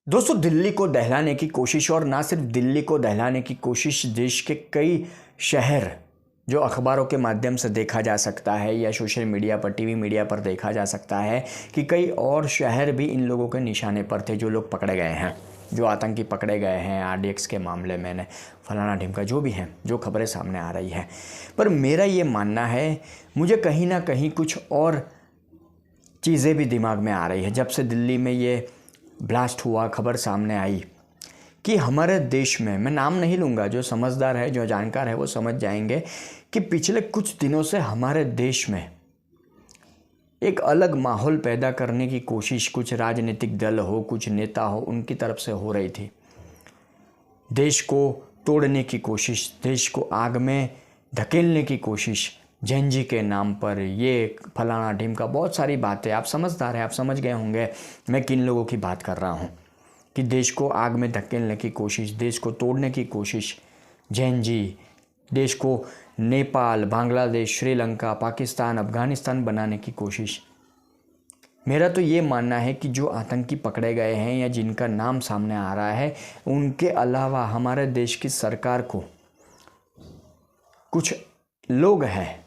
दोस्तों, दिल्ली को दहलाने की कोशिश, और ना सिर्फ दिल्ली को दहलाने की कोशिश, देश के कई शहर जो अखबारों के माध्यम से देखा जा सकता है या सोशल मीडिया पर, टीवी मीडिया पर देखा जा सकता है कि कई और शहर भी इन लोगों के निशाने पर थे, जो लोग पकड़े गए हैं, जो आतंकी पकड़े गए हैं आरडीएक्स के मामले में, फलाना ढिमका जो भी हैं, जो खबरें सामने आ रही है। पर मेरा ये मानना है, मुझे कहीं ना कहीं कुछ और चीज़ें भी दिमाग में आ रही है। जब से दिल्ली में ये ब्लास्ट हुआ, खबर सामने आई कि हमारे देश में, मैं नाम नहीं लूँगा, जो समझदार है, जो जानकार है, वो समझ जाएंगे कि पिछले कुछ दिनों से हमारे देश में एक अलग माहौल पैदा करने की कोशिश कुछ राजनीतिक दल हो, कुछ नेता हो, उनकी तरफ से हो रही थी। देश को तोड़ने की कोशिश, देश को आग में धकेलने की कोशिश, जेएनजी के नाम पर, ये फलाना ढिमका, बहुत सारी बातें। आप समझदार हैं, आप समझ गए होंगे मैं किन लोगों की बात कर रहा हूँ, कि देश को आग में धकेलने की कोशिश, देश को तोड़ने की कोशिश, जेएनजी, देश को नेपाल, बांग्लादेश, श्रीलंका, पाकिस्तान, अफगानिस्तान बनाने की कोशिश। मेरा तो ये मानना है कि जो आतंकी पकड़े गए हैं या जिनका नाम सामने आ रहा है, उनके अलावा हमारे देश की सरकार को कुछ लोग हैं,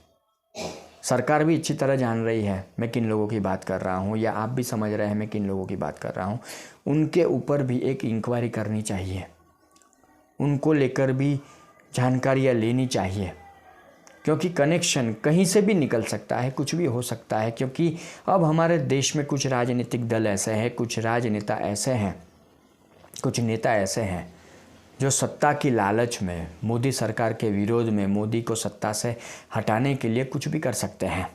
सरकार भी अच्छी तरह जान रही है मैं किन लोगों की बात कर रहा हूँ, या आप भी समझ रहे हैं मैं किन लोगों की बात कर रहा हूँ, उनके ऊपर भी एक इंक्वायरी करनी चाहिए, उनको लेकर भी जानकारियाँ लेनी चाहिए, क्योंकि कनेक्शन कहीं से भी निकल सकता है, कुछ भी हो सकता है। क्योंकि अब हमारे देश में कुछ राजनीतिक दल ऐसे हैं, कुछ राजनेता ऐसे हैं, कुछ नेता ऐसे हैं जो सत्ता की लालच में, मोदी सरकार के विरोध में, मोदी को सत्ता से हटाने के लिए कुछ भी कर सकते हैं।